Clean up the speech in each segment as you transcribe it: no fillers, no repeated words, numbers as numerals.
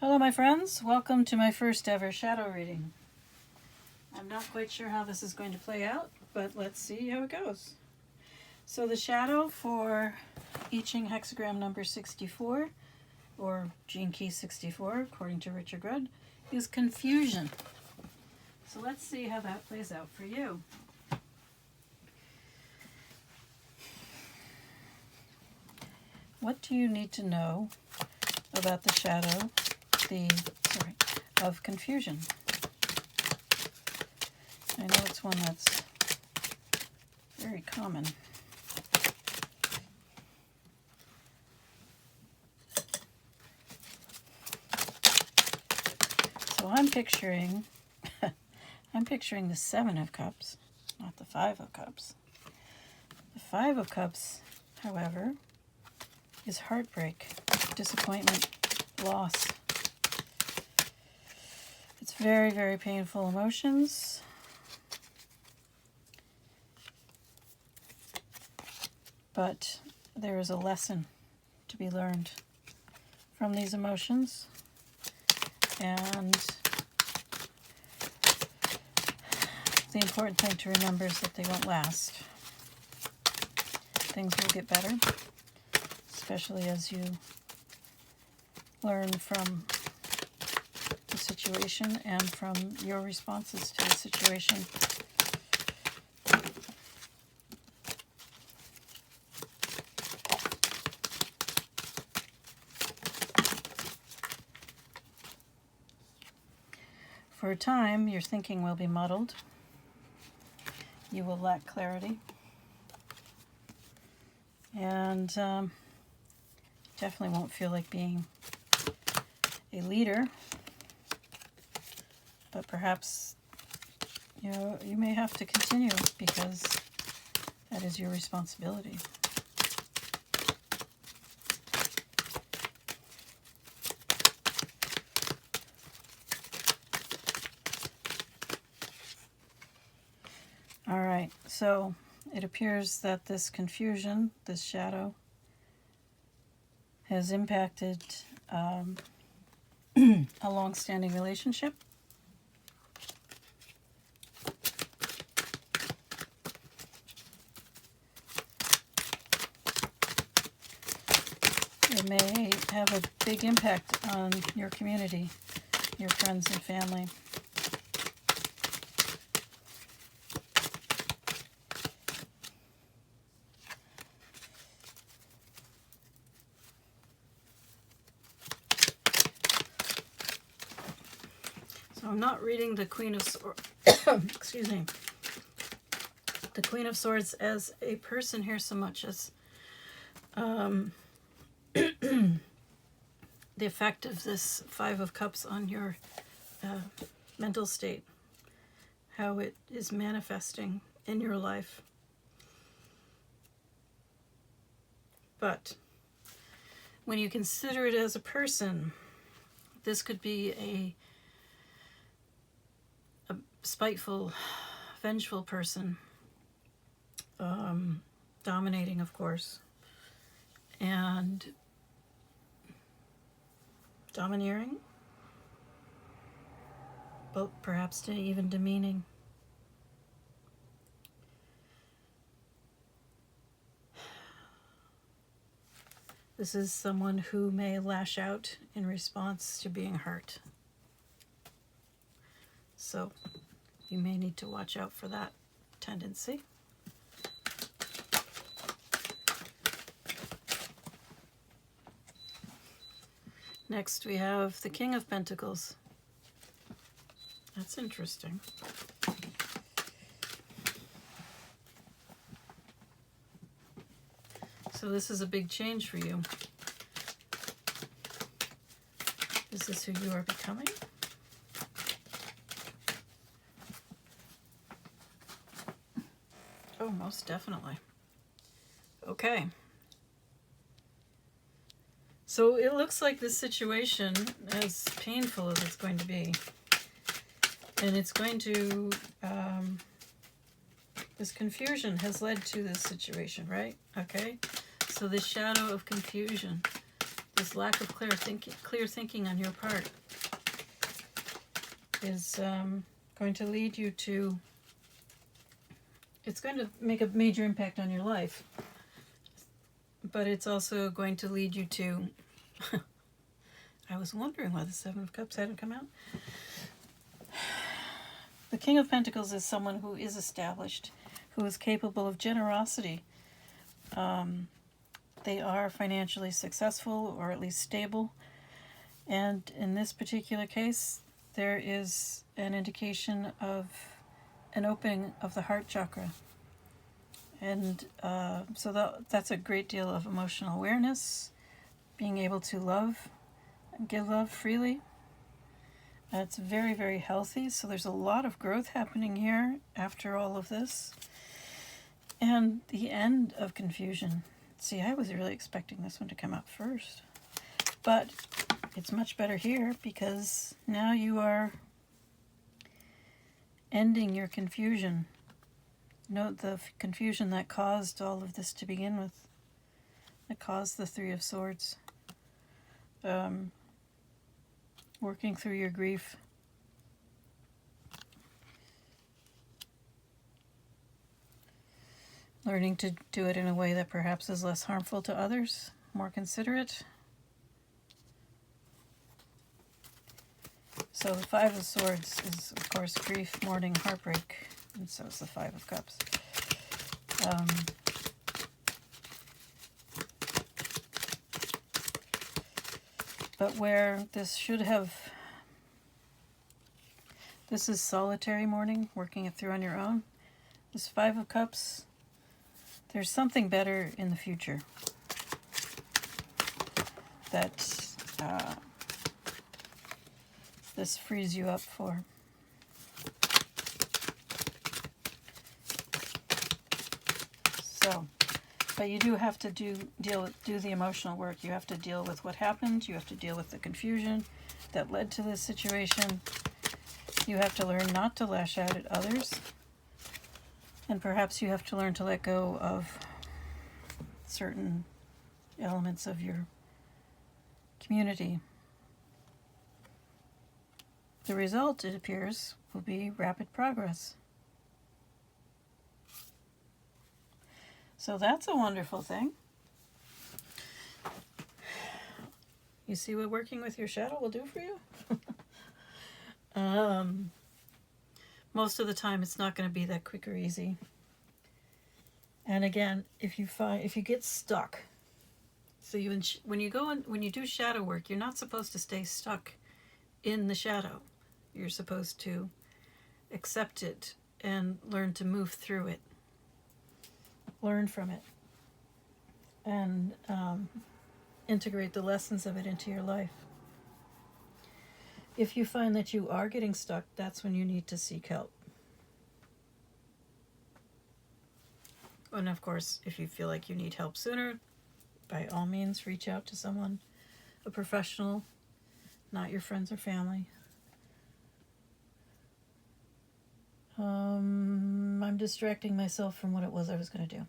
Hello my friends, welcome to my first ever shadow reading. I'm not quite sure how this is going to play out, but let's see how it goes. So the shadow for I Ching hexagram number 64, or gene key 64 according to Richard Rudd, is confusion. So let's see how that plays out for you. What do you need to know about the shadow of confusion? I know it's one that's very common. So I'm picturing the Seven of Cups, not the Five of Cups. The Five of Cups, however, is heartbreak, disappointment, loss. It's very, very painful emotions. But there is a lesson to be learned from these emotions. And the important thing to remember is that they won't last. Things will get better, especially as you learn from the situation and from your responses to the situation. For a time, your thinking will be muddled. You will lack clarity. And definitely won't feel like being a leader. But perhaps, you may have to continue because that is your responsibility. All right, so it appears that this confusion, this shadow, has impacted a long-standing relationship. It may have a big impact on your community, your friends and family. So I'm not reading the Queen of Swords, excuse me, the Queen of Swords as a person here so much as the effect of this Five of Cups on your mental state, how it is manifesting in your life. But when you consider it as a person, this could be a spiteful, vengeful person, dominating, of course, and domineering, but perhaps even demeaning. This is someone who may lash out in response to being hurt. So you may need to watch out for that tendency. Next we have the King of Pentacles. That's interesting. So this is a big change for you. Is this who you are becoming? Oh, most definitely. Okay. So it looks like this situation, as painful as it's going to be, and it's going to, this confusion has led to this situation, right? Okay. So the shadow of confusion, this lack of clear thinking on your part is going to lead you to, it's going to make a major impact on your life, but it's also going to lead you to, I was wondering why the Seven of Cups hadn't come out. The King of Pentacles is someone who is established, who is capable of generosity. They are financially successful, or at least stable. And in this particular case, there is an indication of an opening of the heart chakra. And so that's a great deal of emotional awareness, being able to love and give love freely. It's very, very healthy. So there's a lot of growth happening here after all of this. And the end of confusion. See, I was really expecting this one to come out first. But it's much better here because now you are ending your confusion. Note the confusion that caused all of this to begin with. That caused the Three of Swords. Working through your grief. Learning to do it in a way that perhaps is less harmful to others, more considerate. So the Five of Swords is, of course, grief, mourning, heartbreak, and so is the Five of Cups. But where this should have, this is solitary mourning, working it through on your own. This Five of Cups, there's something better in the future that this frees you up for. So, but you do have to do the emotional work. You have to deal with what happened. You have to deal with the confusion that led to this situation. You have to learn not to lash out at others. And perhaps you have to learn to let go of certain elements of your community. The result, it appears, will be rapid progress. So that's a wonderful thing. You see what working with your shadow will do for you? Most of the time it's not going to be that quick or easy. And again, if you get stuck, so when you do shadow work, you're not supposed to stay stuck in the shadow. You're supposed to accept it and learn to move through it. Learn from it. And integrate the lessons of it into your life. If you find that you are getting stuck, that's when you need to seek help. And of course, if you feel like you need help sooner, by all means, reach out to someone, a professional, not your friends or family. I'm distracting myself from what it was I was going to do.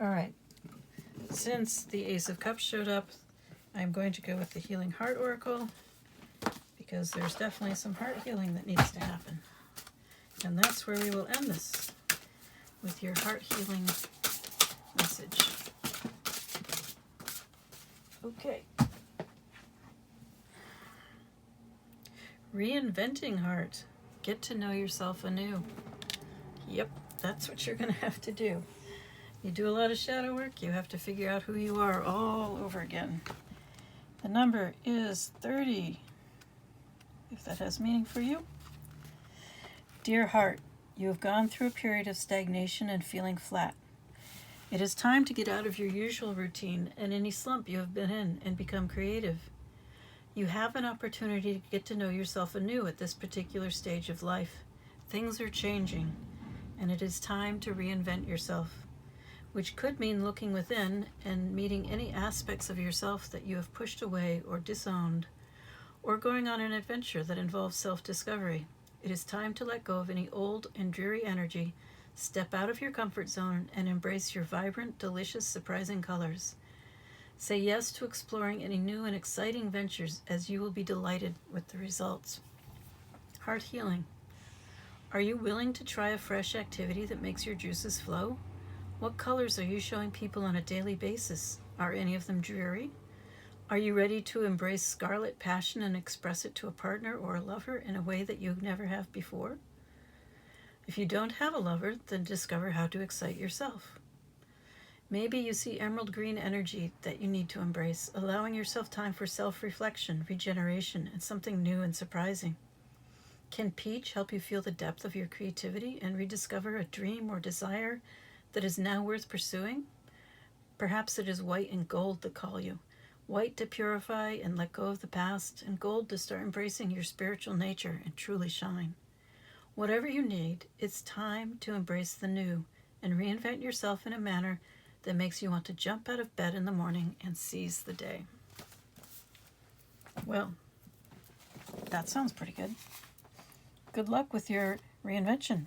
All right. Since the Ace of Cups showed up, I'm going to go with the Healing Heart Oracle because there's definitely some heart healing that needs to happen. And that's where we will end this, with your heart healing message. Okay. Reinventing heart. Get to know yourself anew. Yep, that's what you're going to have to do. You do a lot of shadow work, you have to figure out who you are all over again. The number is 30, if that has meaning for you. Dear heart, you have gone through a period of stagnation and feeling flat. It is time to get out of your usual routine and any slump you have been in and become creative. You have an opportunity to get to know yourself anew at this particular stage of life. Things are changing, and it is time to reinvent yourself, which could mean looking within and meeting any aspects of yourself that you have pushed away or disowned, or going on an adventure that involves self-discovery. It is time to let go of any old and dreary energy Step out of your comfort zone and embrace your vibrant, delicious, surprising colors. Say yes to exploring any new and exciting ventures, as you will be delighted with the results. Heart healing. Are you willing to try a fresh activity that makes your juices flow? What colors are you showing people on a daily basis? Are any of them dreary? Are you ready to embrace scarlet passion and express it to a partner or a lover in a way that you never have before? If you don't have a lover, then discover how to excite yourself. Maybe you see emerald green energy that you need to embrace, allowing yourself time for self-reflection, regeneration, and something new and surprising. Can peach help you feel the depth of your creativity and rediscover a dream or desire that is now worth pursuing? Perhaps it is white and gold that call you. White to purify and let go of the past, and gold to start embracing your spiritual nature and truly shine. Whatever you need, it's time to embrace the new and reinvent yourself in a manner that makes you want to jump out of bed in the morning and seize the day. Well, that sounds pretty good. Good luck with your reinvention.